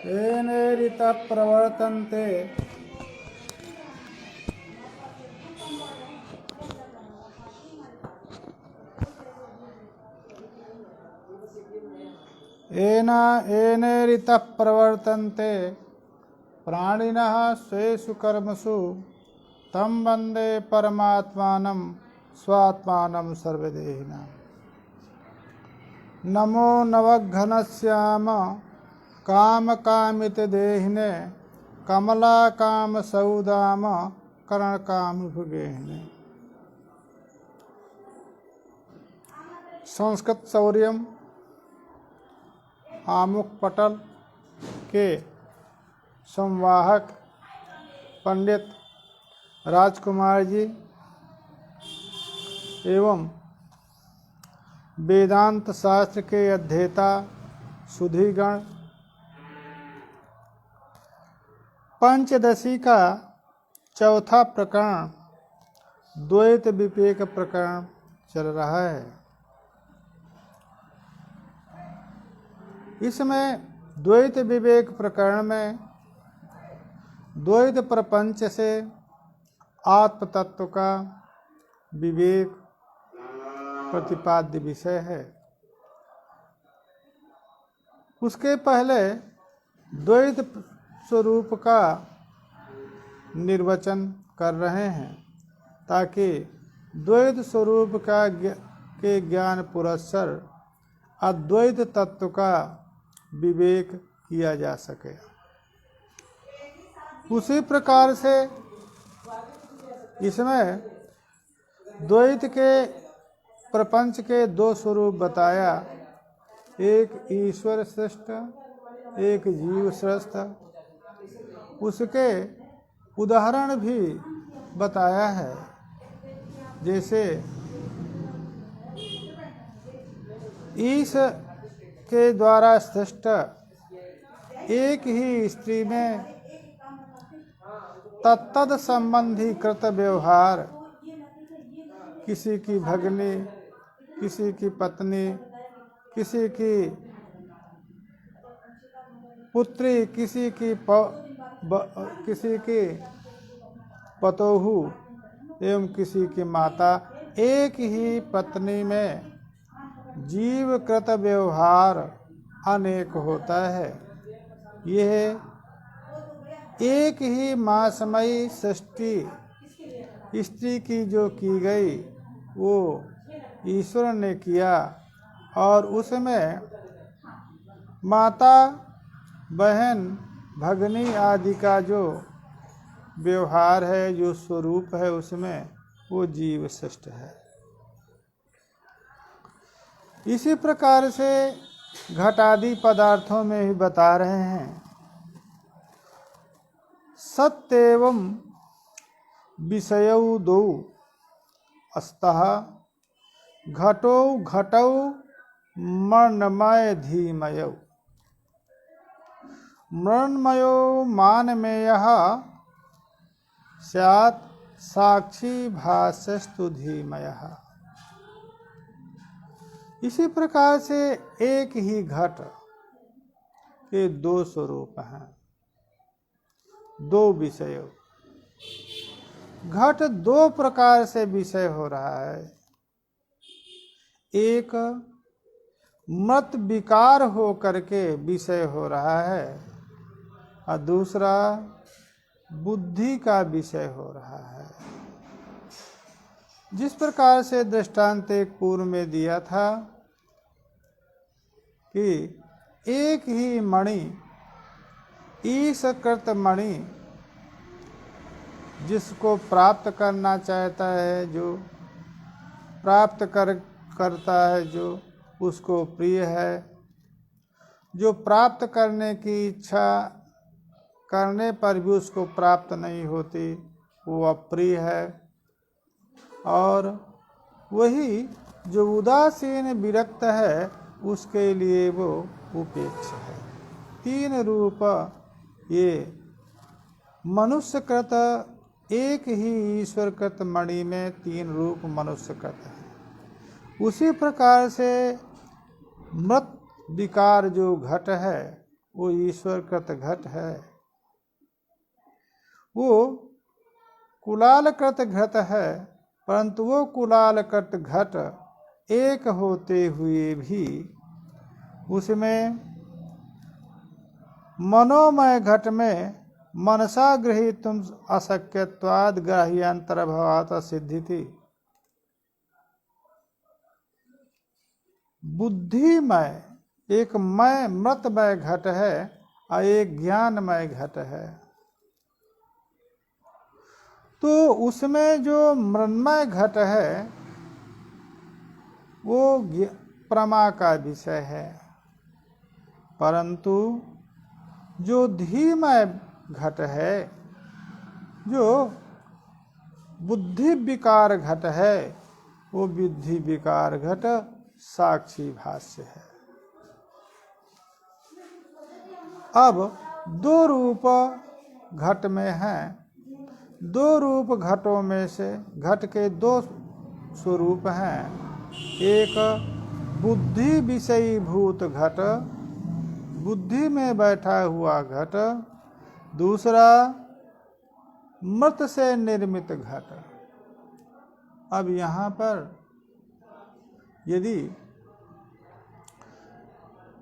येनेरितः प्रवर्तन्ते येनेरितः प्रवर्तन्ते प्राणिनः स्वेषु कर्मसु तं वन्दे परमात्मानं स्वात्मानं सर्वदेहिनां। नमो नवघनश्याम कामकामितदेहिने कमलाकामसौदाम करणकामभुगेहिने। संस्कृत शौर्यम आमुख पटल के संवाहक पंडित राजकुमार जी एवं वेदांत शास्त्र के अध्येता सुधीगण, पंचदशी का चौथा प्रकरण द्वैत विवेक प्रकरण चल रहा है। इसमें द्वैत विवेक प्रकरण में द्वैत प्रपंच से आत्म तत्व का विवेक प्रतिपाद्य विषय है। उसके पहले द्वैत स्वरूप का निर्वचन कर रहे हैं ताकि द्वैत स्वरूप के ज्ञान पुरस्सर अद्वैत तत्व का विवेक किया जा सके। उसी प्रकार से इसमें द्वैत के प्रपंच के दो स्वरूप बताया, एक ईश्वर श्रेष्ठ, एक जीव श्रेष्ठ। उसके उदाहरण भी बताया है, जैसे ईश के द्वारा श्रेष्ठ एक ही स्त्री में तत्तद संबंधी कृत व्यवहार, किसी की भगनी, किसी की पत्नी, किसी की पुत्री, किसी की पतोहू एवं किसी की माता, एक ही पत्नी में जीवकृत व्यवहार अनेक होता है। यह एक ही मासमयी सृष्टि स्त्री की जो की गई वो ईश्वर ने किया, और उसमें माता, बहन, भगनी आदि का जो व्यवहार है, जो स्वरूप है, उसमें वो जीव श्रेष्ठ है। इसी प्रकार से घटादि पदार्थों में भी बता रहे हैं, सत्येवं विषयौ दो अस्तः घटौ घटौ मृण्मय धीमयौ। मृण्मयो मानमेयः स्यात् साक्षी भासस्तु धीमयः। इसी प्रकार से एक ही घट के दो स्वरूप हैं, दो विषय। घट दो प्रकार से विषय हो रहा है, एक मत विकार हो करके विषय हो रहा है और दूसरा बुद्धि का विषय हो रहा है। जिस प्रकार से दृष्टांत एक पूर्व में दिया था कि एक ही मणि, ईशकृत मणि, जिसको प्राप्त करना चाहता है, जो प्राप्त करता है, जो उसको प्रिय है, जो प्राप्त करने की इच्छा करने पर भी उसको प्राप्त नहीं होती, वो अप्रिय है। और वही जो उदासीन विरक्त है, उसके लिए वो उपेक्ष है। तीन रूप ये मनुष्यकृत, एक ही ईश्वरकृत मणि में तीन रूप मनुष्यकृत है। उसी प्रकार से मृत विकार जो घट है, वो ईश्वरकृत घट है। वो कुलालकृत घट है, परंतु वो कुलालकृत घट एक होते हुए भी उसमें मनोमय घट में मनसा गृहीतुम अशक्यत्वाद ग्राह्यांतरभावात् सिद्धि थी। बुद्धिमय एक मय मृतमय घट है और एक ज्ञानमय घट है। तो उसमें जो मृन्मय घट है वो प्रमा का विषय है, परंतु जो धीमय घट है, जो बुद्धि विकार घट है, वो बुद्धि विकार घट साक्षी भाष्य है। अब दो रूप घट में हैं, दो रूप घटों में से घट के दो स्वरूप हैं, एक बुद्धि विषयी भूत घट, बुद्धि में बैठा हुआ घट, दूसरा मृत से निर्मित घट। अब यहाँ पर यदि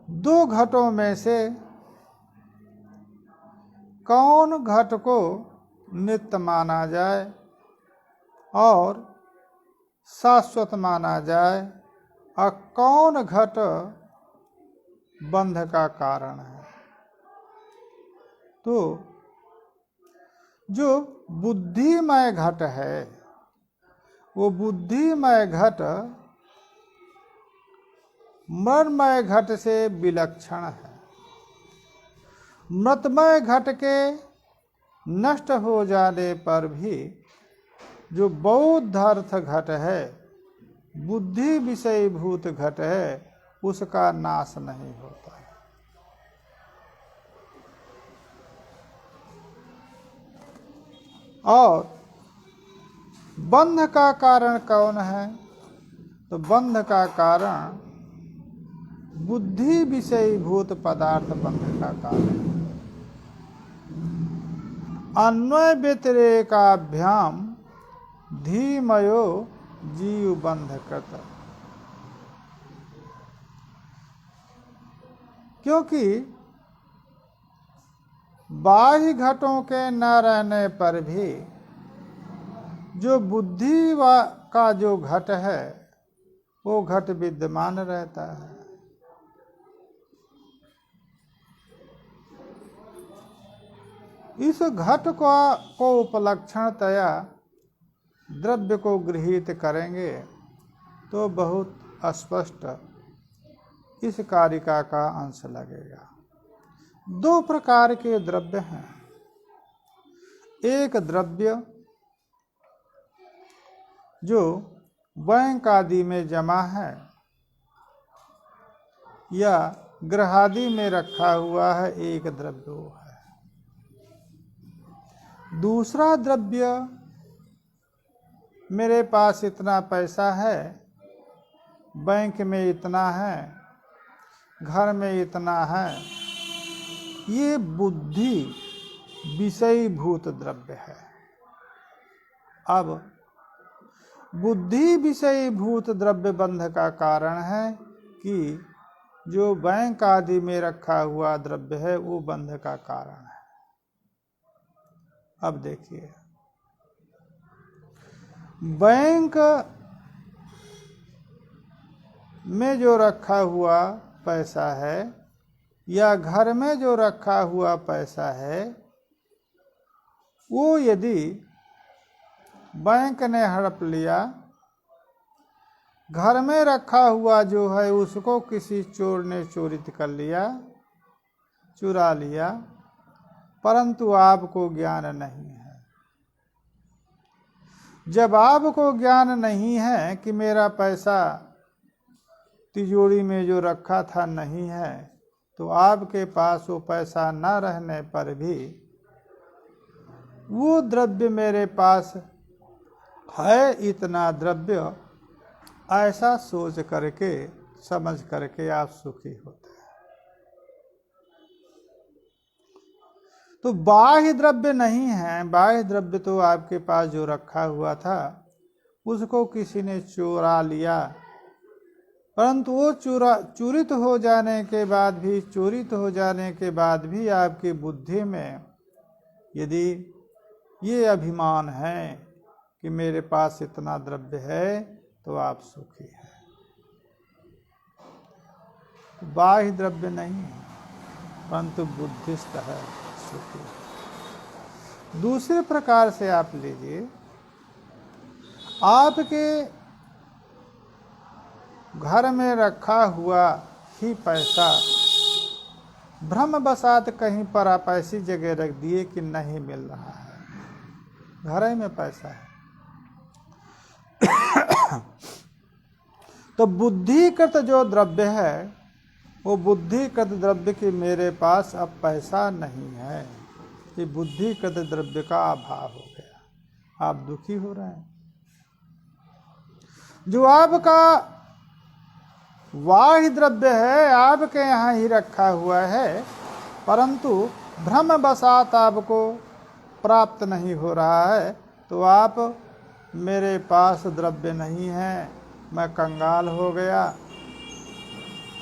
दो घटों में से कौन घट को नित्य माना जाए और शाश्वत माना जाए और कौन घट बंध का कारण है, तो जो बुद्धिमय घट है वो बुद्धिमय घट मृन्मय घट से विलक्षण है। मृतमय घट के नष्ट हो जाने पर भी जो बौद्ध अर्थ घट है, बुद्धि विषय भूत घट है, उसका नाश नहीं होता है। और बंध का कारण कौन है, तो बंध का कारण बुद्धि विषयी भूत पदार्थ बंध का कारण है। अन्वय व्यतिरेकाभ्याम धीमयो जीव बंध कृत। क्योंकि बाह्य घटों के न रहने पर भी जो बुद्धि का जो घट है वो घट विद्यमान रहता है। इस घट को उपलक्षणतया द्रव्य को गृहीत करेंगे तो बहुत स्पष्ट इस कारिका का अंश लगेगा। दो प्रकार के द्रव्य हैं। एक द्रव्य जो बैंक आदि में जमा है या गृह आदि में रखा हुआ है, एक द्रव्य वो है। दूसरा द्रव्य मेरे पास इतना पैसा है, बैंक में इतना है, घर में इतना है, ये बुद्धि विषयी भूत द्रव्य है। अब बुद्धि विषयी भूत द्रव्य बंध का कारण है कि जो बैंक आदि में रखा हुआ द्रव्य है वो बंध का कारण है। अब देखिए, बैंक में जो रखा हुआ पैसा है या घर में जो रखा हुआ पैसा है, वो यदि बैंक ने हड़प लिया, घर में रखा हुआ जो है उसको किसी चोर ने चोरित कर लिया, चुरा लिया, परंतु आपको ज्ञान नहीं है। जब आपको ज्ञान नहीं है कि मेरा पैसा तिजोरी में जो रखा था नहीं है, तो आपके पास वो पैसा न रहने पर भी वो द्रव्य मेरे पास है, इतना द्रव्य, ऐसा सोच करके समझ करके आप सुखी होते हैं। तो बाह्य द्रव्य नहीं है, बाह्य द्रव्य तो आपके पास जो रखा हुआ था उसको किसी ने चुरा लिया, परंतु वो चोरित हो जाने के बाद भी आपकी बुद्धि में यदि ये अभिमान है कि मेरे पास इतना द्रव्य है तो आप सुखी हैं। बाह्य द्रव्य नहीं है परंतु बुद्धिस्त है, सुखी है। दूसरे प्रकार से आप लीजिए, आपके घर में रखा हुआ ही पैसा भ्रमवशात कहीं पर आप ऐसी जगह रख दिए कि नहीं मिल रहा है, घर ही में पैसा है। तो बुद्धिकृत जो द्रव्य है वो बुद्धिकृत द्रव्य की मेरे पास अब पैसा नहीं है, ये बुद्धिकृत द्रव्य का अभाव हो गया, आप दुखी हो रहे हैं। जो आपका बाह्य द्रव्य है आपके यहाँ ही रखा हुआ है, परंतु भ्रमवशात आपको प्राप्त नहीं हो रहा है, तो आप मेरे पास द्रव्य नहीं है, मैं कंगाल हो गया,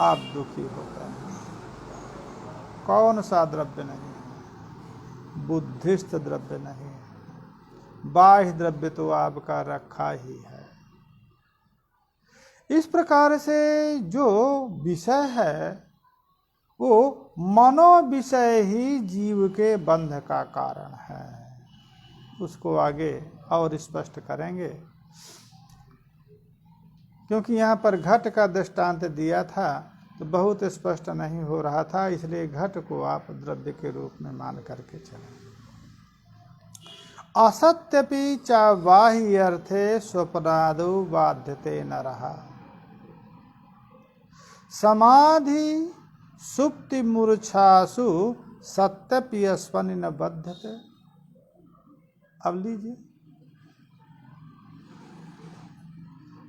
आप दुखी हो गए। कौन सा द्रव्य नहीं है? बुद्धिस्त द्रव्य नहीं है, बाह्य द्रव्य तो आपका रखा ही है। इस प्रकार से जो विषय है वो मनो विषय ही जीव के बंध का कारण है। उसको आगे और स्पष्ट करेंगे, क्योंकि यहाँ पर घट का दृष्टांत दिया था तो बहुत स्पष्ट नहीं हो रहा था, इसलिए घट को आप द्रव्य के रूप में मान करके चलें। असत्यपि च बाह्य अर्थे स्वप्नादो बाध्यते न रहा, समाधि सुप्ति मूर्छासु सत्यपि अस्वनि न बध्यते। अब लीजिए,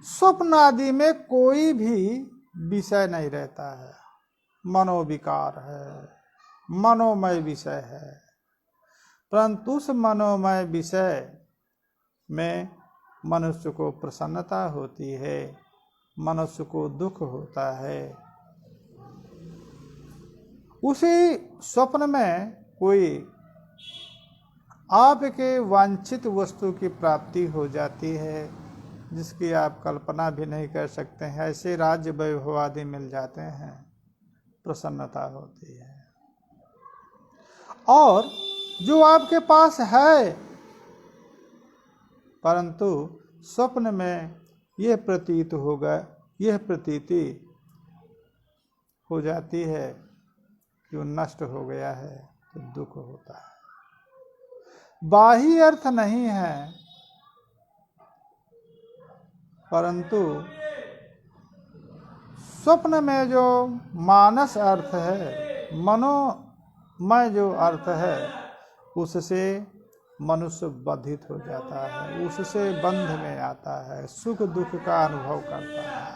स्वप्न आदि में कोई भी विषय नहीं रहता है, मनोविकार है, मनोमय विषय है, परंतु उस मनोमय विषय में मनुष्य को प्रसन्नता होती है, मनुष्य को दुख होता है। उसी स्वप्न में कोई आपके वांछित वस्तु की प्राप्ति हो जाती है जिसकी आप कल्पना भी नहीं कर सकते हैं, ऐसे राज्य वैभव आदि मिल जाते हैं, प्रसन्नता होती है। और जो आपके पास है परंतु स्वप्न में यह प्रतीति हो जाती है कि वो नष्ट हो गया है, तो दुख होता है। बाह्य अर्थ नहीं है परंतु स्वप्न में जो मानस अर्थ है, मनोमय जो अर्थ है, उससे मनुष्य बंधित हो जाता है, उससे बंध में आता है, सुख दुख का अनुभव करता है।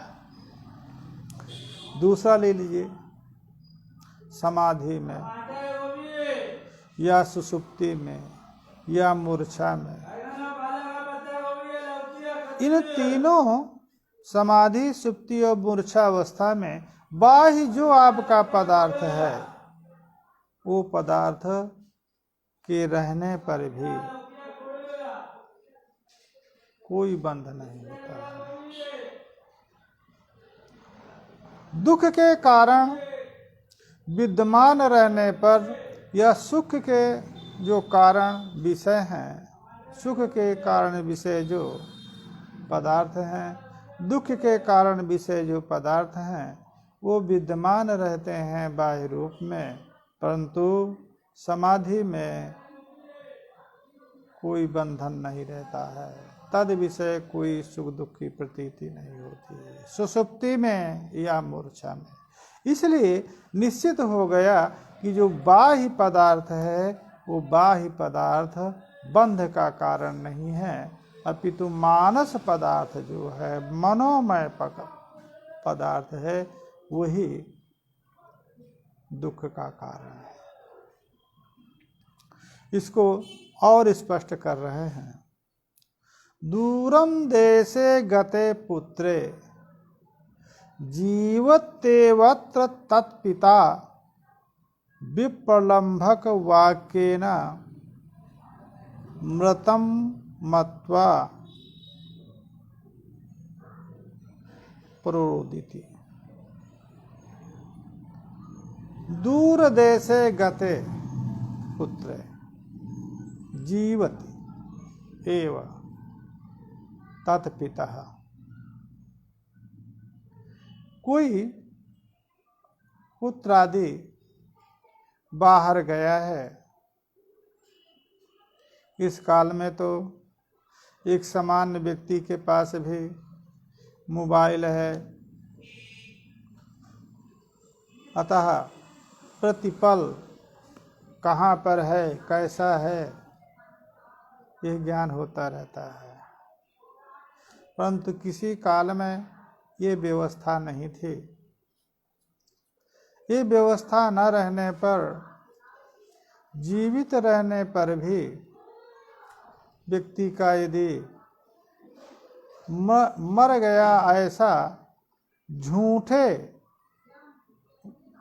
दूसरा ले लीजिए, समाधि में या सुषुप्ति में या मूर्छा में, इन तीनों समाधि सुप्ति और मूर्छा अवस्था में बाह्य जो आपका पदार्थ है वो पदार्थ के रहने पर भी कोई बंध नहीं होता है। दुख के कारण विद्यमान रहने पर या सुख के जो कारण विषय हैं, सुख के कारण विषय जो पदार्थ हैं, दुख के कारण विषय जो पदार्थ हैं, वो विद्यमान रहते हैं बाह्य रूप में, परंतु समाधि में कोई बंधन नहीं रहता है, तद विषय कोई सुख दुख की प्रतीति नहीं होती है, सुषुप्ति में या मूर्छा में। इसलिए निश्चित हो गया कि जो बाह्य पदार्थ है वो बाह्य पदार्थ बंध का कारण नहीं है, अपितु मानस पदार्थ जो है, मनोमय पदार्थ है, वही दुख का कारण है। इसको और स्पष्ट कर रहे हैं। दूरम देशे गते पुत्रे जीवत्येवत्र तत्पिता विप्रलंभक वाक्येन मृतं मत्वा प्रोदिति। दूर देशे गते पुत्रे जीवति एव तत्पिता। कोई पुत्र आदि बाहर गया है। इस काल में तो एक सामान्य व्यक्ति के पास भी मोबाइल है, अतः प्रतिपल कहाँ पर है, कैसा है, यह ज्ञान होता रहता है। परंतु किसी काल में ये व्यवस्था नहीं थी। ये व्यवस्था न रहने पर, जीवित रहने पर भी व्यक्ति का यदि मर गया ऐसा झूठे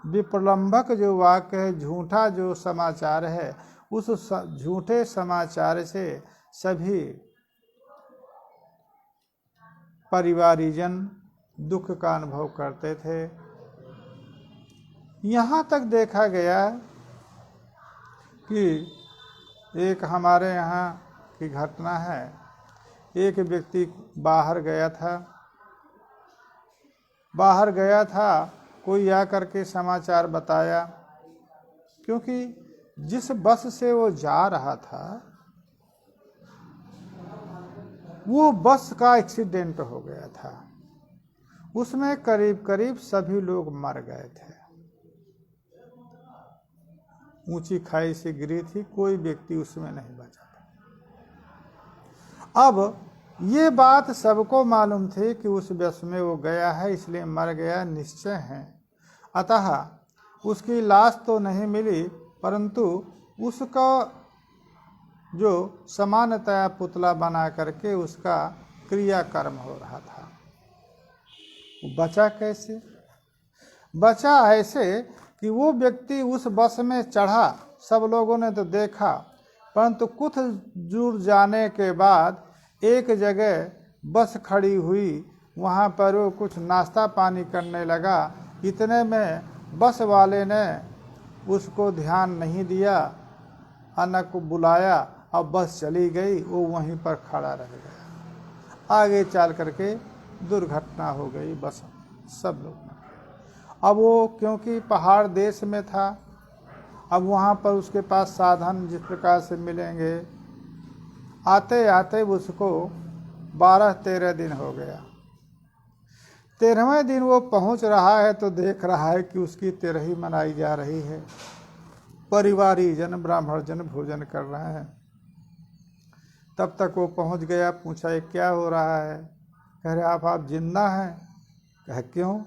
विप्रलंभक जो वाक्य है, झूठा जो समाचार है, उस झूठे समाचार से सभी परिवारीजन दुख का अनुभव करते थे। यहाँ तक देखा गया कि एक हमारे यहाँ की घटना है। एक व्यक्ति बाहर गया था, कोई आकर के समाचार बताया, क्योंकि जिस बस से वो जा रहा था वो बस का एक्सीडेंट हो गया था। उसमें करीब करीब सभी लोग मर गए थे। ऊंची खाई से गिरी थी, कोई व्यक्ति उसमें नहीं बचा था। अब ये बात सबको मालूम थी कि उस बस में वो गया है, इसलिए मर गया निश्चय है। अतः उसकी लाश तो नहीं मिली, परंतु उसका जो समानतया पुतला बना करके उसका क्रियाकर्म हो रहा था। वो बचा कैसे? बचा ऐसे कि वो व्यक्ति उस बस में चढ़ा, सब लोगों ने तो देखा, परंतु कुछ दूर जाने के बाद एक जगह बस खड़ी हुई, वहाँ पर वो कुछ नाश्ता पानी करने लगा। इतने में बस वाले ने उसको ध्यान नहीं दिया, अन्ना को बुलाया, अब बस चली गई, वो वहीं पर खड़ा रह गया। आगे चल करके दुर्घटना हो गई बस सब लोग। अब वो क्योंकि पहाड़ देश में था, अब वहाँ पर उसके पास साधन जिस प्रकार से मिलेंगे, आते आते उसको 12-13 दिन हो गया। 13वें दिन वो पहुँच रहा है तो देख रहा है कि उसकी 13ही मनाई जा रही है। परिवारी जन, ब्राह्मण जन भोजन कर रहे हैं। तब तक वो पहुँच गया, पूछा ये क्या हो रहा है? कह रहे आप जिंदा हैं? कहा क्यों?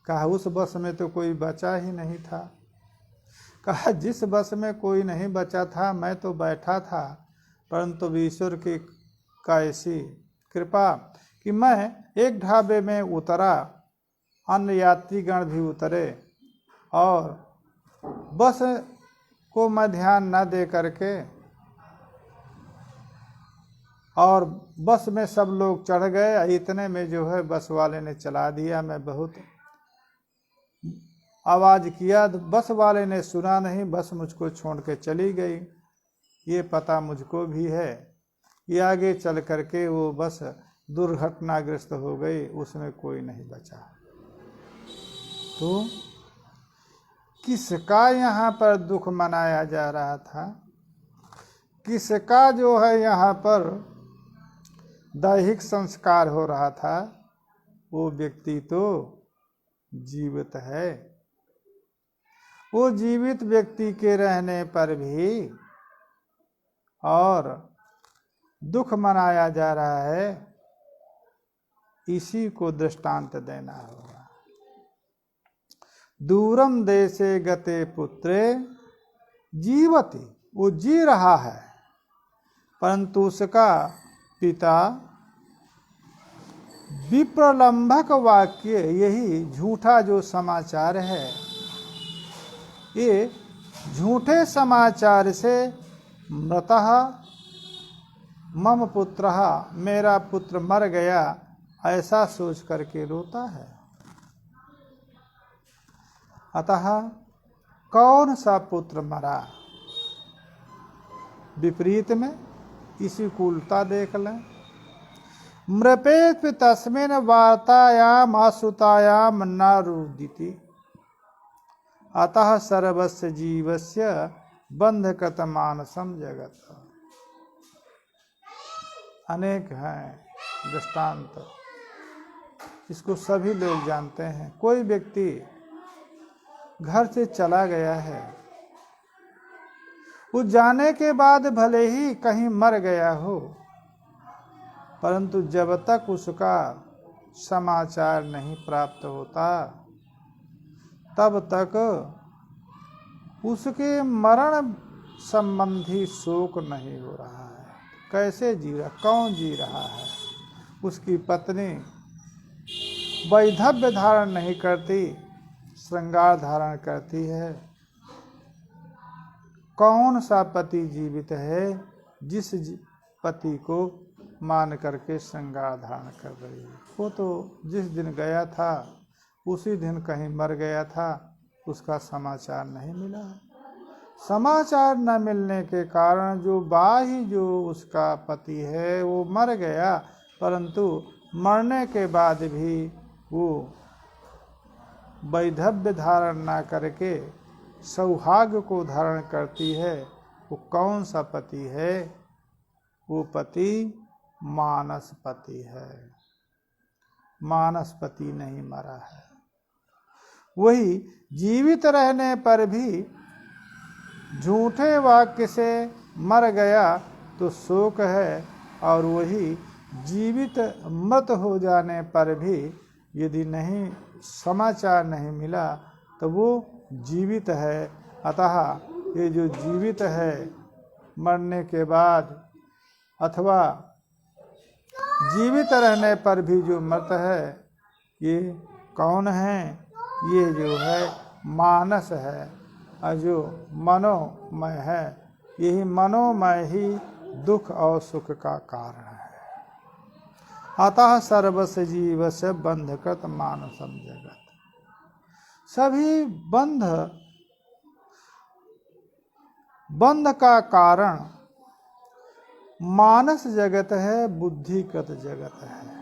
कहा उस बस में तो कोई बचा ही नहीं था। कहा जिस बस में कोई नहीं बचा था मैं तो बैठा था, परंतु ईश्वर की का ऐसी कृपा कि मैं एक ढाबे में उतरा, अन्य यात्रीगण भी उतरे, और बस को मैं ध्यान न दे करके और बस में सब लोग चढ़ गए। इतने में जो है बस वाले ने चला दिया। मैं बहुत आवाज़ किया, बस वाले ने सुना नहीं, बस मुझको छोड़ के चली गई। ये पता मुझको भी है। ये आगे चल करके वो बस दुर्घटनाग्रस्त हो गई, उसमें कोई नहीं बचा। तो किसका यहाँ पर दुख मनाया जा रहा था? किसका जो है यहाँ पर दैहिक संस्कार हो रहा था? वो व्यक्ति तो जीवित है। वो जीवित व्यक्ति के रहने पर भी और दुख मनाया जा रहा है, इसी को दृष्टांत देना होगा। दूरम देशे गते पुत्रे जीवति वो जी रहा है, परंतु उसका पिता विप्रलंभक वाक्य, यही झूठा जो समाचार है, ये झूठे समाचार से मृतः मम पुत्रः, मेरा पुत्र मर गया, ऐसा सोच करके रोता है। अतः कौन सा पुत्र मरा? विपरीत में इसी कूलता देख लें। मृपेत तस्मिन् वार्तायाम असुतायाम न रुदिति, अतः सर्वस्य जीवस्य बंधकृत मानसम जगत। अनेक हैं दृष्टांत, इसको सभी लोग जानते हैं। कोई व्यक्ति घर से चला गया है, उस जाने के बाद भले ही कहीं मर गया हो, परंतु जब तक उसका समाचार नहीं प्राप्त होता तब तक उसके मरण संबंधी शोक नहीं हो रहा है। कैसे जी रहा, कौन जी रहा है? उसकी पत्नी वैधव्य धारण नहीं करती, श्रृंगार धारण करती है। कौन सा पति जीवित है जिस पति को मान करके श्रृंगार धारण कर रही है? वो तो जिस दिन गया था उसी दिन कहीं मर गया था, उसका समाचार नहीं मिला। समाचार न मिलने के कारण जो बाही जो उसका पति है वो मर गया, परंतु मरने के बाद भी वो वैधव्य धारण न करके सौभाग्य को धारण करती है। वो कौन सा पति है? वो पति मानस पति है। मानस पति नहीं मरा है। वही जीवित रहने पर भी झूठे वाक्य से मर गया तो शोक है, और वही जीवित मृत हो जाने पर भी यदि नहीं समाचार नहीं मिला तो वो जीवित है। अतः ये जो जीवित है मरने के बाद अथवा जीवित रहने पर भी जो मृत है, ये कौन है? ये जो है मानस है, और जो मनोमय है, यही मनोमय ही दुख और सुख का कारण है। अतः सर्वस्य जीवस्य बंधकृत मानसम जगत। सभी बंध का कारण मानस जगत है, बुद्धिकृत जगत है।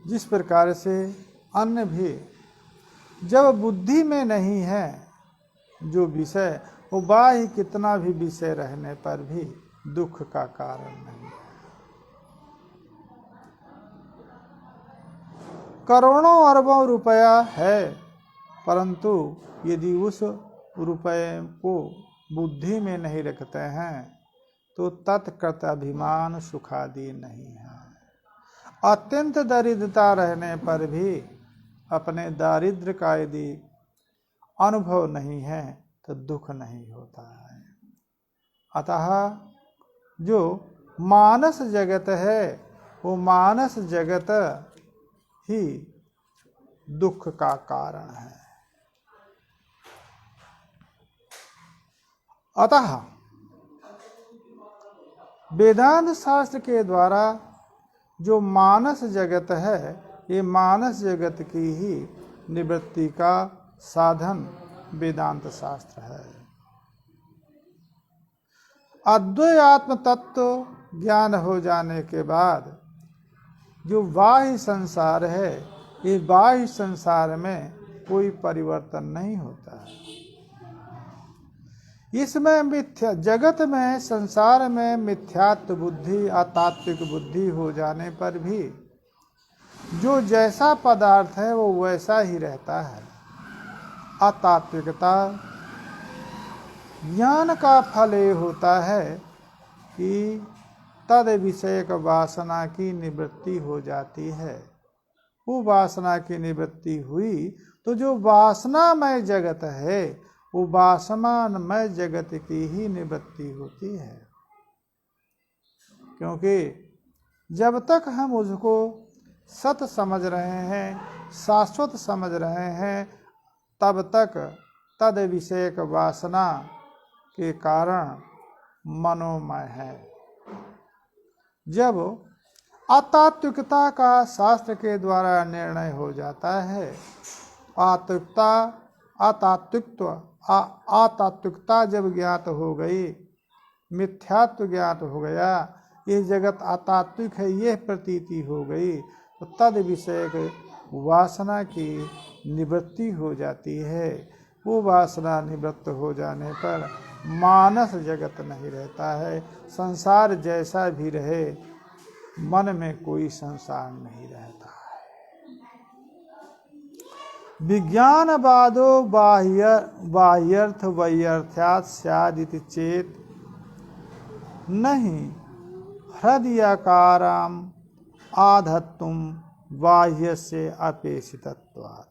जिस प्रकार से अन्य भी जब बुद्धि में नहीं है जो विषय, वो बाह्य कितना भी विषय रहने पर भी दुख का कारण नहीं है। करोड़ों अरबों रुपया है, परंतु यदि उस रुपये को बुद्धि में नहीं रखते हैं तो तत्कृत अभिमान सुखादि नहीं है। अत्यंत दरिद्रता रहने पर भी अपने दारिद्र्य का यदि अनुभव नहीं है तो दुख नहीं होता है। अतः जो मानस जगत है वो मानस जगत ही दुख का कारण है। अतः वेदांत शास्त्र के द्वारा जो मानस जगत है, ये मानस जगत की ही निवृत्ति का साधन वेदांत शास्त्र है। अद्वैत आत्म तत्व ज्ञान हो जाने के बाद जो बाह्य संसार है, ये बाह्य संसार में कोई परिवर्तन नहीं होता है। इसमें मिथ्या जगत में, संसार में मिथ्यात्व बुद्धि, अतात्विक बुद्धि हो जाने पर भी जो जैसा पदार्थ है वो वैसा ही रहता है। अतात्विकता ज्ञान का फल ये होता है कि तद विषयक वासना की निवृत्ति हो जाती है। वो वासना की निवृत्ति हुई तो जो वासनामय जगत है वो वासनामय जगत की ही निवृत्ति होती है। क्योंकि जब तक हम उसको सत समझ रहे हैं, शाश्वत समझ रहे हैं, तब तक तद विषयक वासना के कारण मनोमय है। जब अतात्विकता का शास्त्र के द्वारा निर्णय हो जाता है, अतात्विकता जब ज्ञात हो गई, मिथ्यात्व ज्ञात हो गया, ये जगत अतात्विक है, यह प्रतीति हो गई, तो तद विषयक वासना की निवृत्ति हो जाती है। वो वासना निवृत्त हो जाने पर मानस जगत नहीं रहता है। संसार जैसा भी रहे, मन में कोई संसार नहीं रहता है। विज्ञानवादो बाह्यर्थ वैयर्थ्यात् स्यादिति चेत नहीं हृदयाकारम आधत्तुम बाह्य से अपेक्षितत्वात्।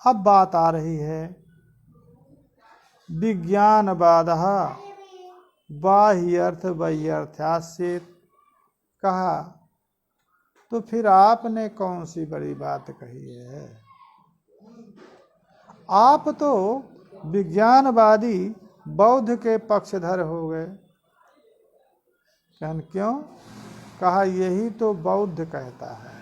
अब बात आ रही है विज्ञानवादः बाह्यर्थ वैयर्थ्यात् से कहा, तो फिर आपने कौन सी बड़ी बात कही है? आप तो विज्ञानवादी बौद्ध के पक्षधर हो गए। क्यों? कहा यही तो बौद्ध कहता है।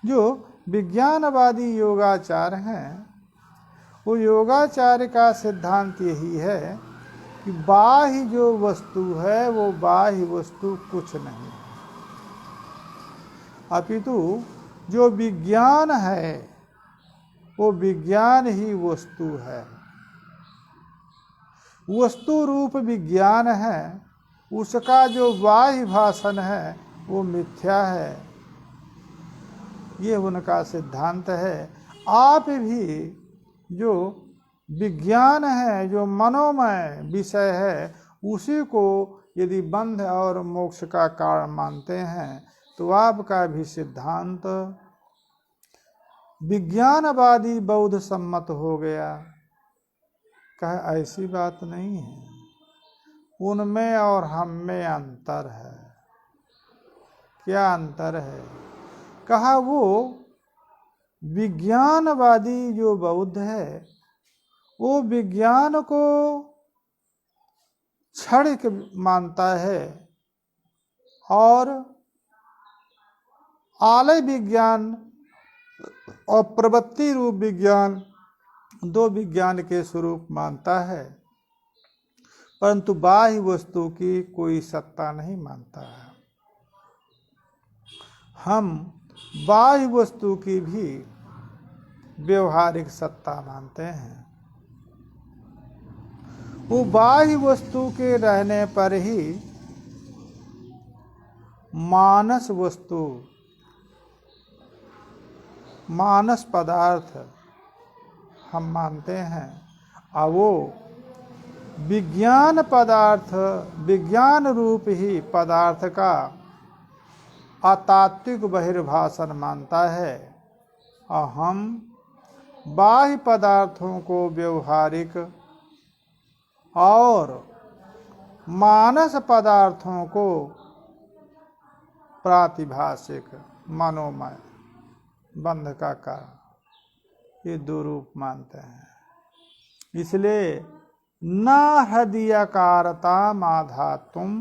जो विज्ञानवादी योगाचार हैं, वो योगाचार का सिद्धांत यही है कि बाह्य जो वस्तु है वो बाह्य वस्तु कुछ नहीं है, अपितु जो विज्ञान है वो विज्ञान ही वस्तु है। वस्तु रूप विज्ञान है, उसका जो बाह्य भाषण है वो मिथ्या है। ये उनका सिद्धांत है। आप भी जो विज्ञान है, जो मनोमय विषय है, उसी को यदि बंध और मोक्ष का कारण मानते हैं तो आपका भी सिद्धांत विज्ञानवादी बौद्ध सम्मत हो गया। कहा ऐसी बात नहीं है, उनमें और हम में अंतर है। क्या अंतर है? कहा वो विज्ञानवादी जो बौद्ध है वो विज्ञान को क्षणिक मानता है और आलय विज्ञान और प्रवृत्ति रूप विज्ञान दो विज्ञान के स्वरूप मानता है, परंतु बाह्य वस्तु की कोई सत्ता नहीं मानता है। हम बाह्य वस्तु की भी व्यवहारिक सत्ता मानते हैं। वो बाह्य वस्तु के रहने पर ही मानस वस्तु, मानस पदार्थ हम मानते हैं, और वो विज्ञान पदार्थ, विज्ञान रूप ही पदार्थ का अतात्विक बहिर्भाषण मानता है, और हम बाह्य पदार्थों को व्यवहारिक और मानस पदार्थों को प्रातिभाषिक मनोमय बंध का कारण, ये दो रूप मानते हैं। इसलिए न हृदयाकारता माधातुम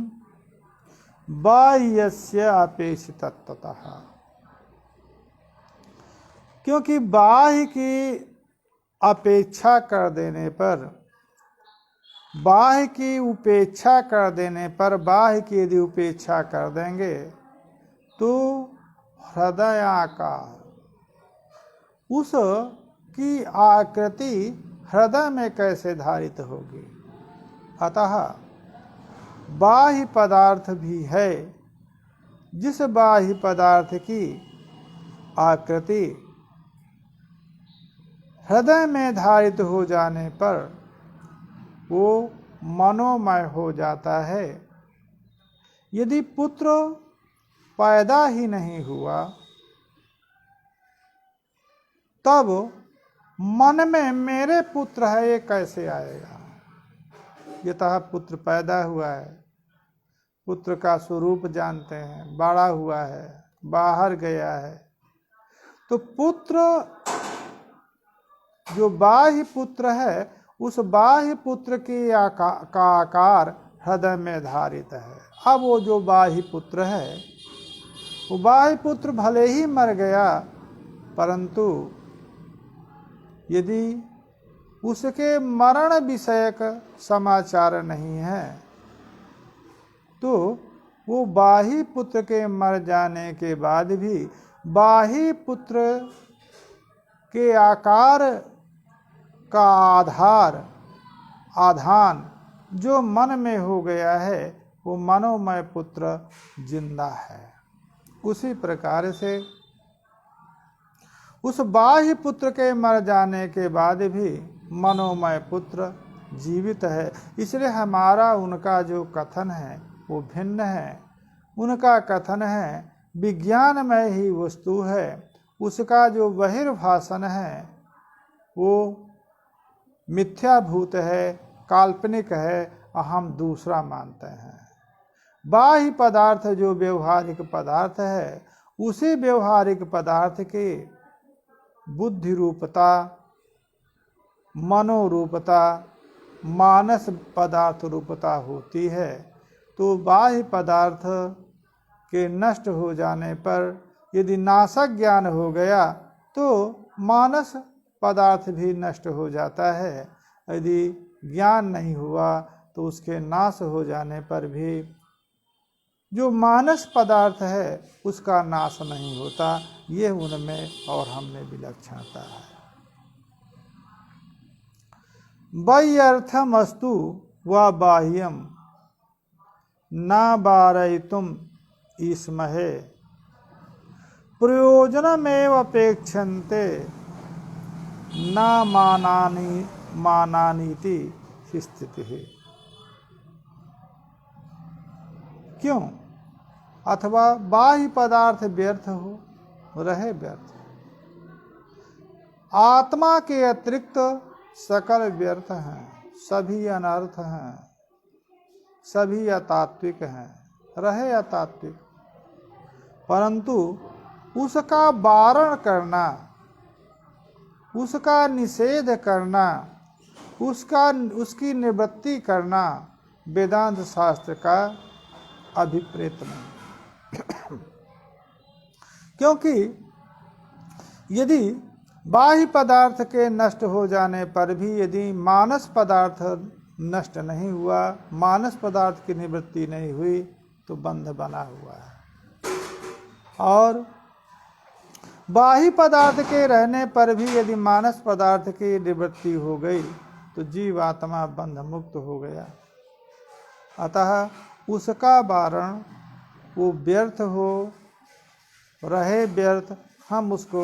बाह्यस्य अपेक्षितत्वतः, क्योंकि बाह्य की अपेक्षा कर देने पर, बाह्य की उपेक्षा कर देने पर, बाह्य की यदि उपेक्षा कर देंगे तो हृदयाकार, उस की आकृति हृदय में कैसे धारित होगी? अतः बाह्य पदार्थ भी है, जिस बाह्य पदार्थ की आकृति हृदय में धारित हो जाने पर वो मनोमय हो जाता है। यदि पुत्र पैदा ही नहीं हुआ तब मन में मेरे पुत्र है ये कैसे आएगा? यतः पुत्र पैदा हुआ है, पुत्र का स्वरूप जानते हैं, बड़ा हुआ है, बाहर गया है, तो पुत्र जो बाह्य पुत्र है, उस बाह्य पुत्र का आकार हृदय में धारित है। अब वो जो बाह्य पुत्र है, वो बाह्य पुत्र भले ही मर गया, परंतु यदि उसके मरण विषयक समाचार नहीं है, तो वो बाह्य पुत्र के मर जाने के बाद भी बाह्य पुत्र के आकार का आधान जो मन में हो गया है, वो मनोमय पुत्र जिंदा है। उसी प्रकार से उस बाह्य पुत्र के मर जाने के बाद भी मनोमय पुत्र जीवित है। इसलिए हमारा उनका जो कथन है वो भिन्न है। उनका कथन है विज्ञानमय ही वस्तु है, उसका जो बहिर्भाषण है वो मिथ्याभूत है, काल्पनिक है, हम दूसरा मानते हैं। बाह्य पदार्थ जो व्यवहारिक पदार्थ है, उसी व्यवहारिक पदार्थ के बुद्धि रूपता, मनोरूपता, मानस पदार्थ रूपता होती है। तो बाह्य पदार्थ के नष्ट हो जाने पर यदि नाशक ज्ञान हो गया तो मानस पदार्थ भी नष्ट हो जाता है। यदि ज्ञान नहीं हुआ तो उसके नाश हो जाने पर भी जो मानस पदार्थ है उसका नाश नहीं होता। ये उनमें और हम में विलक्षणता है। बाह्यर्थमस्तु व बाह्यम न वारयितुम ईस्महे प्रयोजनमेव अपेक्षन्ते न मानानीति स्थिति है। क्यों? अथवा बाह्य पदार्थ व्यर्थ हो, रहे व्यर्थ। आत्मा के अतिरिक्त सकल व्यर्थ हैं, सभी अनर्थ हैं, सभी अतात्विक हैं, रहे अतात्विक। परंतु उसका वारण करना, उसका निषेध करना, उसकी निवृत्ति करना वेदांत शास्त्र का अभिप्रेत नहीं। क्योंकि यदि बाह्य पदार्थ के नष्ट हो जाने पर भी यदि मानस पदार्थ नष्ट नहीं हुआ, मानस पदार्थ की निवृत्ति नहीं हुई, तो बंध बना हुआ है। और बाह्य पदार्थ के रहने पर भी यदि मानस पदार्थ की निवृत्ति हो गई तो जीवात्मा बंध मुक्त हो गया। अतः उसका वारण वो व्यर्थ हो, रहे व्यर्थ, हम उसको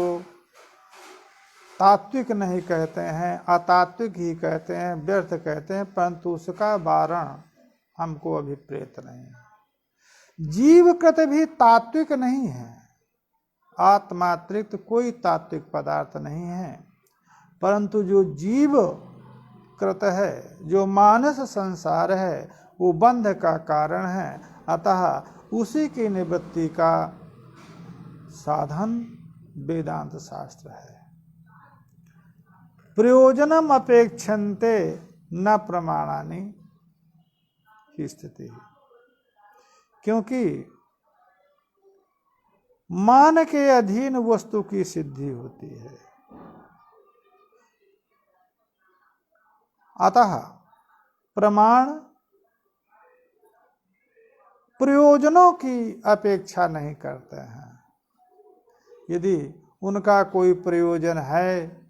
तात्विक नहीं कहते हैं, अतात्विक ही कहते हैं, व्यर्थ कहते हैं, परंतु उसका वारण हमको अभिप्रेत नहीं है। जीवकृत भी तात्विक नहीं है, आत्मातिरिक्त कोई तात्विक पदार्थ नहीं है, परंतु जो जीव कृत है, जो मानस संसार है, वो बंध का कारण है। अतः उसी की निवृत्ति का साधन वेदांत शास्त्र है। प्रयोजनम अपेक्षन्ते न प्रमाणानि की स्थिति है। क्योंकि मान के अधीन वस्तु की सिद्धि होती है। अतः प्रमाण प्रयोजनों की अपेक्षा नहीं करते हैं। यदि उनका कोई प्रयोजन है,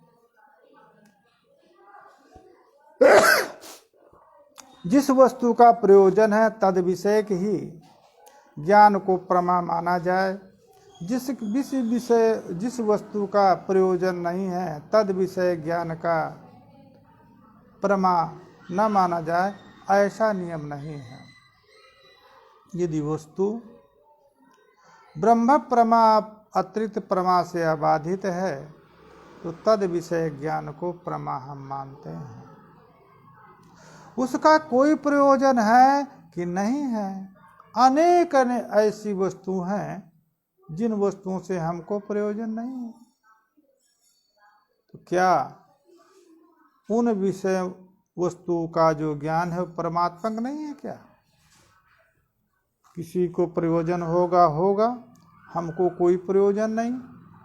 जिस वस्तु का प्रयोजन है तद विषय ही ज्ञान को प्रमा माना जाए। जिस वस्तु का प्रयोजन नहीं है तद विषय ज्ञान का प्रमा न माना जाए, ऐसा नियम नहीं है। यदि वस्तु ब्रह्म प्रमा अतिरिक्त प्रमा से अबाधित है तो तद विषय ज्ञान को प्रमा हम मानते हैं। उसका कोई प्रयोजन है कि नहीं है? अनेक ऐसी वस्तु हैं जिन वस्तुओं से हमको प्रयोजन नहीं है। तो क्या उन विषय वस्तु का जो ज्ञान है वो परमात्मक नहीं है क्या? किसी को प्रयोजन होगा, हमको कोई प्रयोजन नहीं।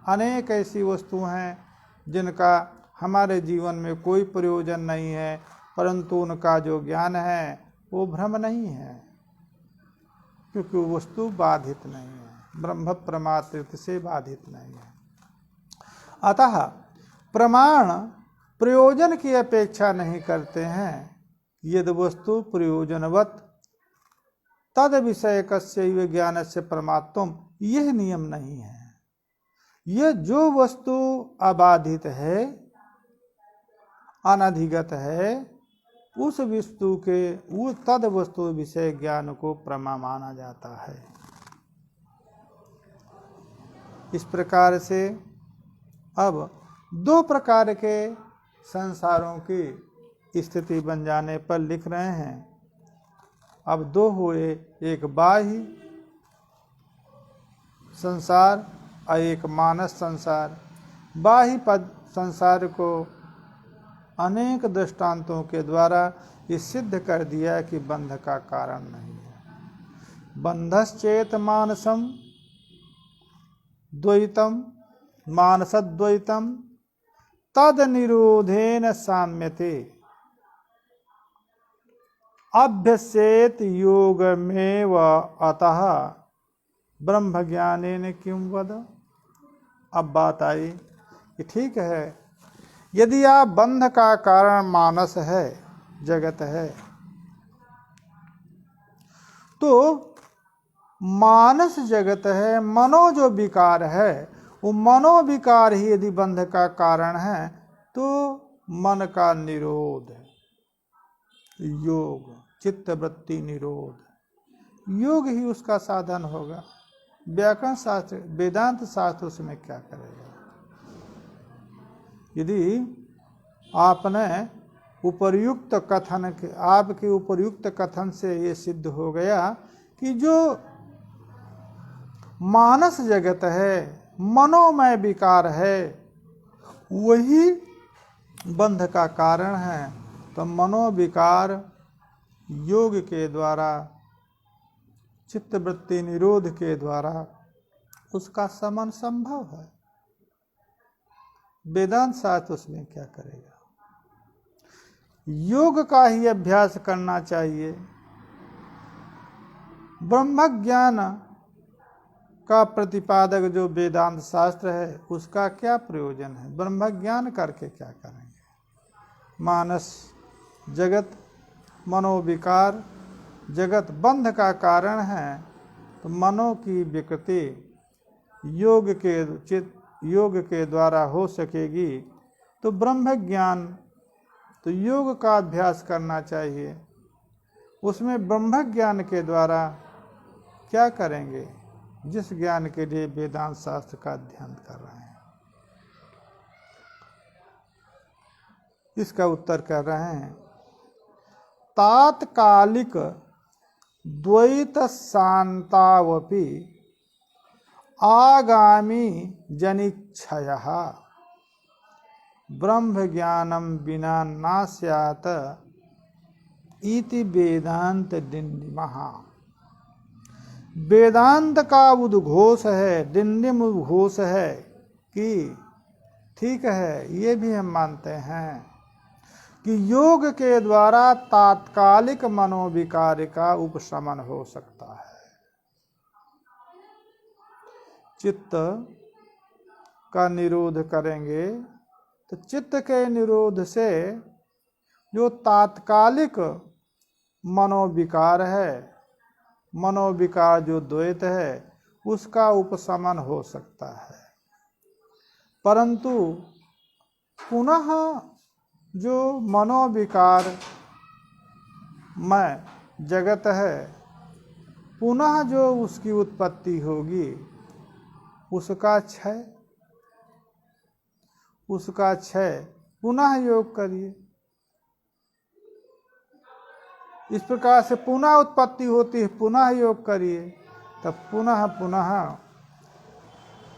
अनेक ऐसी वस्तु हैं जिनका हमारे जीवन में कोई प्रयोजन नहीं है, परंतु उनका जो ज्ञान है वो भ्रम नहीं है, क्योंकि वो वस्तु बाधित नहीं है, ब्रह्म प्रमात्र से बाधित नहीं है। अतः प्रमाण प्रयोजन की अपेक्षा नहीं करते हैं। यदि वस्तु प्रयोजनवत तद विषय कस्य ज्ञान से परमात्म, यह नियम नहीं है। यह जो वस्तु अबाधित है, अनधिगत है, उस वस्तु के वो तद वस्तु विषय ज्ञान को प्रमा माना जाता है। इस प्रकार से अब दो प्रकार के संसारों की स्थिति बन जाने पर लिख रहे हैं। अब दो हुए, एक बाह्य संसार और एक मानस संसार। बाह्य पद संसार को अनेक दृष्टांतों के द्वारा ये सिद्ध कर दिया कि बंध का कारण नहीं है। बंधश्चेत मानसम द्वैतम मानसद्वैतम तद निरोधेन साम्यते अभ्यसेत योगमेव अतः ब्रह्म ज्ञानेन किं वद। अब बात आई कि ठीक है, यदि आप बंध का कारण मानस है, जगत है, तो मानस जगत है, मनो जो विकार है, वो मनोविकार ही यदि बंध का कारण है, तो मन का निरोध, योग, चित्त वृत्ति निरोध, योग ही उसका साधन होगा। व्याकरण शास्त्र, वेदांत शास्त्र उसमें क्या करेगा? यदि आपने उपर्युक्त कथन के, आपके उपर्युक्त कथन से ये सिद्ध हो गया कि जो मानस जगत है, मनोमय विकार है, वही बंध का कारण है, तो मनोविकार योग के द्वारा, चित्तवृत्ति निरोध के द्वारा उसका शमन संभव है। वेदांत शास्त्र उसमें क्या करेगा? योग का ही अभ्यास करना चाहिए। ब्रह्म ज्ञान का प्रतिपादक जो वेदांत शास्त्र है, उसका क्या प्रयोजन है? ब्रह्म ज्ञान करके क्या करेंगे? मानस जगत, मनोविकार जगत बंध का कारण है, तो मनो की विकृति योग के द्वारा हो सकेगी। तो ब्रह्म ज्ञान, तो योग का अभ्यास करना चाहिए। उसमें ब्रह्म ज्ञान के द्वारा क्या करेंगे? जिस ज्ञान के लिए वेदांत शास्त्र का अध्ययन कर रहे हैं। इसका उत्तर कर रहे हैं, तात्कालिक द्वैत शांतावपि आगामी जनिच्छयः ब्रह्म ज्ञानम बिना न स्यात् इति वेदांत डिंडिमः। वेदांत का उद्घोष है, डिंडिम उद्घोष है कि ठीक है, ये भी हम मानते हैं कि योग के द्वारा तात्कालिक मनोविकार का उपशमन हो सकता है। चित्त का निरोध करेंगे तो चित्त के निरोध से जो तात्कालिक मनोविकार है, मनोविकार जो द्वैत है, उसका उपशमन हो सकता है। परंतु पुनः जो मनोविकार में जगत है, पुनः जो उसकी उत्पत्ति होगी, उसका क्षय, उसका क्षय पुनः योग करिए। इस प्रकार से पुनः उत्पत्ति होती है, पुनः योग करिए, तब पुनः पुनः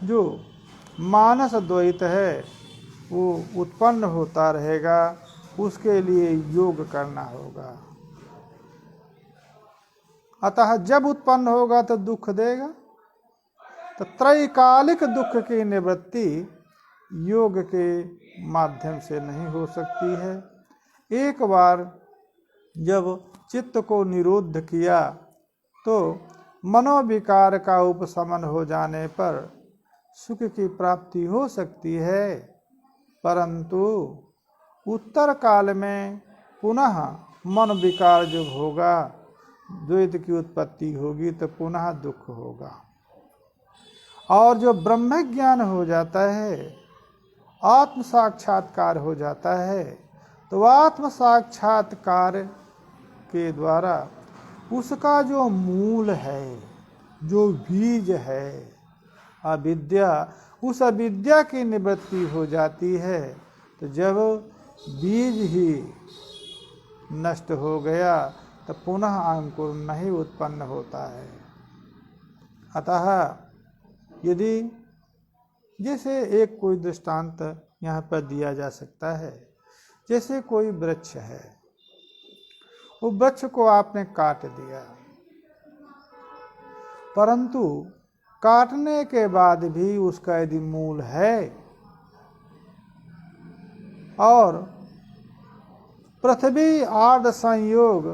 जो मानस द्वैत है वो उत्पन्न होता रहेगा। उसके लिए योग करना होगा। अतः जब उत्पन्न होगा तो दुख देगा, तो त्रैकालिक दुख की निवृत्ति योग के माध्यम से नहीं हो सकती है। एक बार जब चित्त को निरुद्ध किया तो मनोविकार का उपशमन हो जाने पर सुख की प्राप्ति हो सकती है, परंतु उत्तर काल में पुनः मन विकार जब होगा, द्वैत की उत्पत्ति होगी, तो पुनः दुख होगा। और जो ब्रह्म ज्ञान हो जाता है, आत्म साक्षात्कार हो जाता है, तो आत्म साक्षात्कार के द्वारा उसका जो मूल है, जो बीज है अविद्या, उस अविद्या की निवृत्ति हो जाती है। तो जब बीज ही नष्ट हो गया तो पुनः अंकुर नहीं उत्पन्न होता है। अतः यदि जैसे एक कोई दृष्टांत यहाँ पर दिया जा सकता है, जैसे कोई वृक्ष है, वो वृक्ष को आपने काट दिया, परंतु काटने के बाद भी उसका यदि मूल है और पृथ्वी आदि संयोग,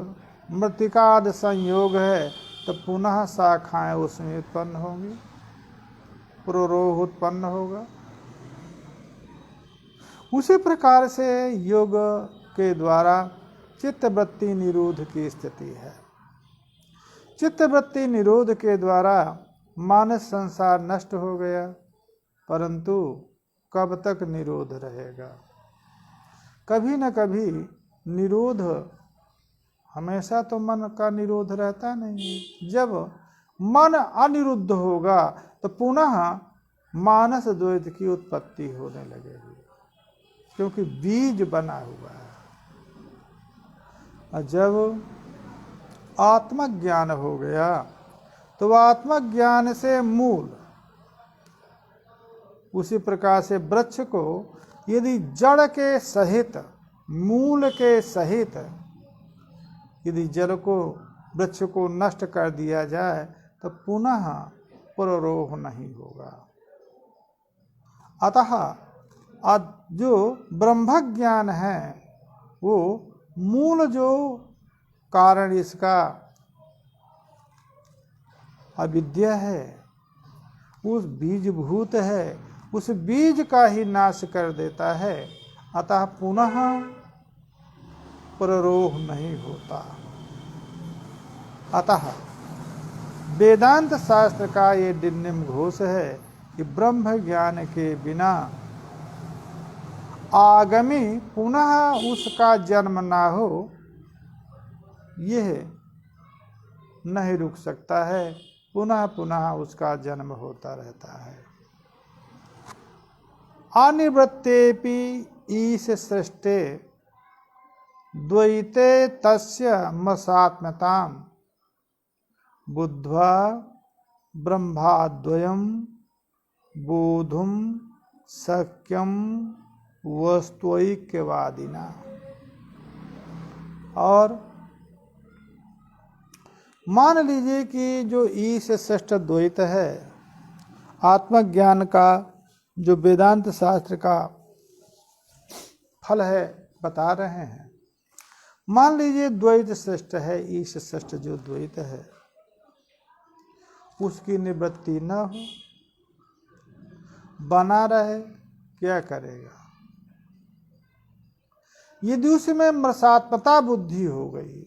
मृत्तिका आदि संयोग है, तो पुनः शाखाएं उसमें उत्पन्न होंगी, पुरोरोह उत्पन्न होगा। उसी प्रकार से योग के द्वारा चित्तवृत्ति निरोध की स्थिति है। चित्तवृत्ति निरोध के द्वारा मानस संसार नष्ट हो गया, परंतु कब तक निरोध रहेगा? कभी न कभी निरोध, हमेशा तो मन का निरोध रहता नहीं। जब मन अनिरुद्ध होगा तो पुनः मानस द्वैत की उत्पत्ति होने लगेगी, क्योंकि बीज बना हुआ है। और जब आत्मज्ञान हो गया तो आत्मज्ञान से मूल, उसी प्रकार से वृक्ष को यदि जड़ के सहित, मूल के सहित यदि जड़ को, वृक्ष को नष्ट कर दिया जाए तो पुनः पुरोरोह नहीं होगा। अतः जो ब्रह्म ज्ञान है वो मूल जो कारण इसका अविद्या है, उस बीजभूत है, उस बीज का ही नाश कर देता है। अतः पुनः पुरोरोह नहीं होता। अतः वेदांत शास्त्र का ये दिव्यम घोष है कि ब्रह्म ज्ञान के बिना आगामी पुनः उसका जन्म ना हो, यह नहीं रुक सकता है, पुनः पुनः उसका जन्म होता रहता है। अनिवृत्तेपि ईश सृष्टे द्वैते तस्य मसात्मतां बुद्ध्वा ब्रह्माद्वयं बोधुम शक्यम वस्तुैक्यवादिना। और मान लीजिए कि जो ईश श्रेष्ठ द्वैत है, आत्मज्ञान का जो वेदांत शास्त्र का फल है बता रहे हैं, मान लीजिए द्वैत श्रेष्ठ है, ईश श्रेष्ठ जो द्वैत है उसकी निवृत्ति न हो, बना रहे, क्या करेगा? यदि उसमें मृषात्मता बुद्धि हो गई,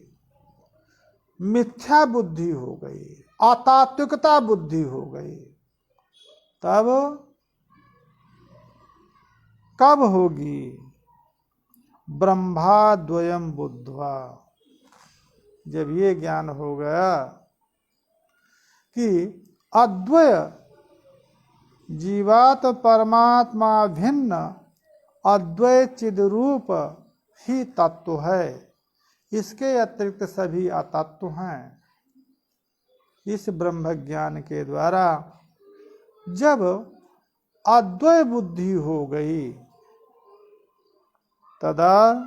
मिथ्या बुद्धि हो गई, अतात्विकता बुद्धि हो गई, तब कब होगी? ब्रह्माद्वयम बुद्ध्वा, जब ये ज्ञान हो गया कि अद्वय जीवात परमात्मा भिन्न अद्वैत चिद रूप ही तत्व है, इसके अतिरिक्त सभी अतत्व हैं। इस ब्रह्म ज्ञान के द्वारा जब अद्वैत बुद्धि हो गई तदा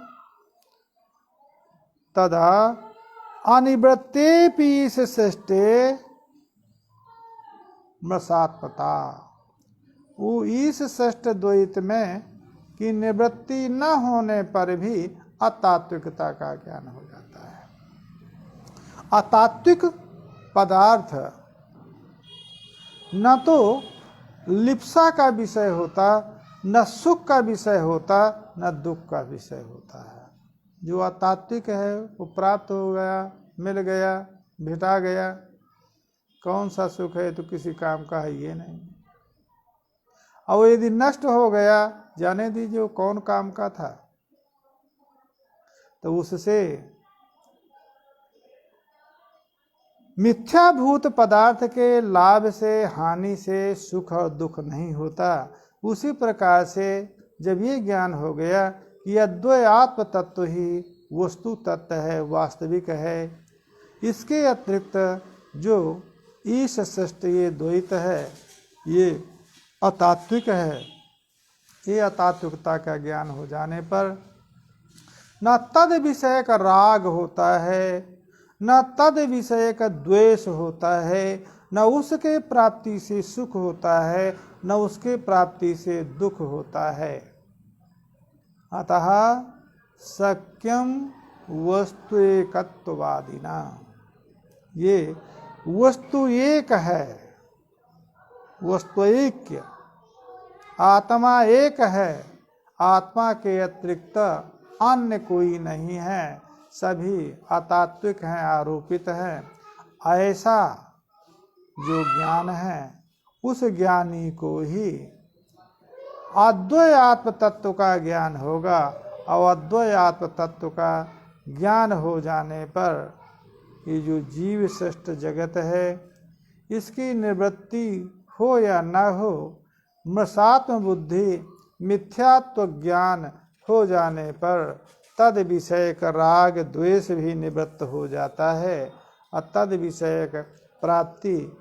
अनिवृत्तेपि सृष्टे मृषात्मता, वो इस षष्ठ द्वैत में की निवृत्ति न होने पर भी अतात्विकता का ज्ञान हो जाता है। अतात्विक पदार्थ न तो लिप्सा का विषय होता, न सुख का विषय होता, न दुख का विषय होता है। जो अतात्विक है वो प्राप्त हो गया, मिल गया, भेटा गया, कौन सा सुख है तो किसी काम का है ये नहीं। और यदि नष्ट हो गया, जाने दीजिए वो कौन काम का था। तो उससे मिथ्याभूत पदार्थ के लाभ से, हानि से सुख और दुख नहीं होता। उसी प्रकार से जब ये ज्ञान हो गया कि अद्वैत आत्म तत्व ही वस्तु तत्व है, वास्तविक है, इसके अतिरिक्त जो ईश सृष्ट ये द्वैत है ये अतात्विक है। ये अतात्विकता का ज्ञान हो जाने पर न तद विषय का राग होता है, न तद विषय का द्वेष होता है, न उसके प्राप्ति से सुख होता है, न उसके प्राप्ति से दुख होता है। अतः सक्यम वस्तु एकत्ववादिना, ये वस्तु एक है, वस्तु ऐक्य, आत्मा एक है, आत्मा के अतिरिक्त अन्य कोई नहीं है, सभी अतात्विक हैं, आरोपित हैं। ऐसा जो ज्ञान है उस ज्ञानी को ही अद्वैत आत्म तत्व का ज्ञान होगा। और अद्वैत आत्म तत्व का ज्ञान हो जाने पर ये जो जीव श्रेष्ठ जगत है इसकी निवृत्ति हो या न हो, मृषात्म बुद्धि मिथ्यात्व ज्ञान हो जाने पर तद विषयक राग द्वेष भी निवृत्त हो जाता है और तद विषयक प्राप्ति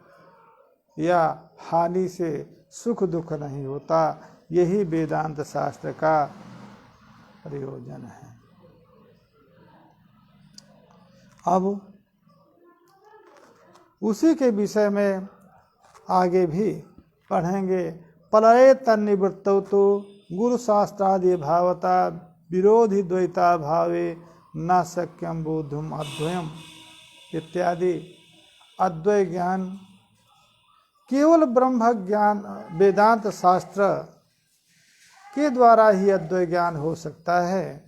या हानि से सुख दुख नहीं होता। यही वेदांत शास्त्र का प्रयोजन है। अब उसी के विषय में आगे भी पढ़ेंगे। प्रलय तन्निवृत्तौ तो गुरु शास्त्रादि भावता विरोधी द्वैता भावे न शक्यम बोधुम अद्वयम इत्यादि। अद्वैत ज्ञान केवल ब्रह्म ज्ञान वेदांत शास्त्र के द्वारा ही अद्वैत ज्ञान हो सकता है।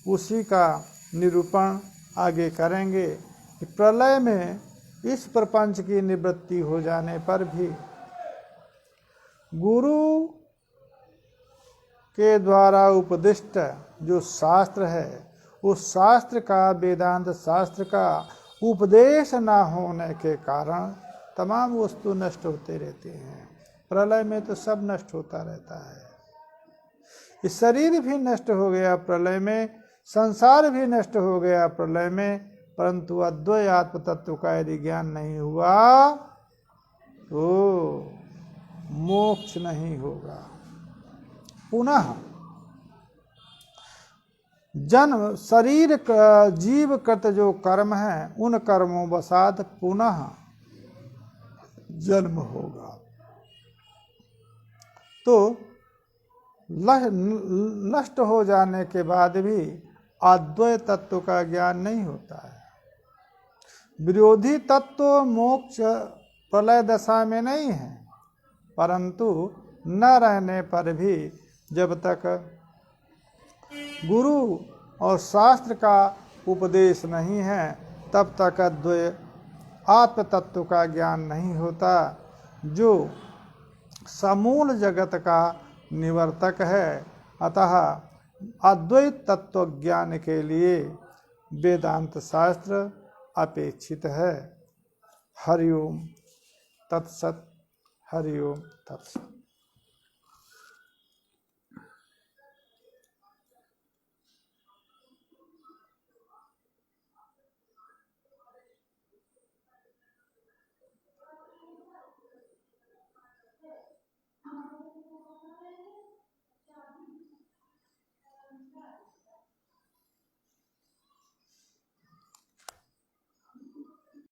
उसी का निरूपण आगे करेंगे कि प्रलय में इस प्रपंच की निवृत्ति हो जाने पर भी गुरु के द्वारा उपदिष्ट जो शास्त्र है उस शास्त्र का, वेदांत शास्त्र का उपदेश न होने के कारण तमाम वस्तु नष्ट होते रहते हैं। प्रलय में तो सब नष्ट होता रहता है। इस शरीर भी नष्ट हो गया प्रलय में, संसार भी नष्ट हो गया प्रलय में, परंतु अद्वैत आत्म तत्व का यदि ज्ञान नहीं हुआ तो मोक्ष नहीं होगा। पुनः जन्म शरीर जीव कृत जो कर्म है उन कर्मों वसात पुनः जन्म होगा। तो नष्ट हो जाने के बाद भी अद्वैत तत्व का ज्ञान नहीं होता है। विरोधी तत्व मोक्ष प्रलय दशा में नहीं है, परंतु न रहने पर भी जब तक गुरु और शास्त्र का उपदेश नहीं है तब तक अद्वैत आत्म तत्व का ज्ञान नहीं होता, जो समूल जगत का निवर्तक है। अतः अद्वैत तत्व ज्ञान के लिए वेदांत शास्त्र अपेक्षित है। हरि ओम तत्सत। हरि ओम तत्सत।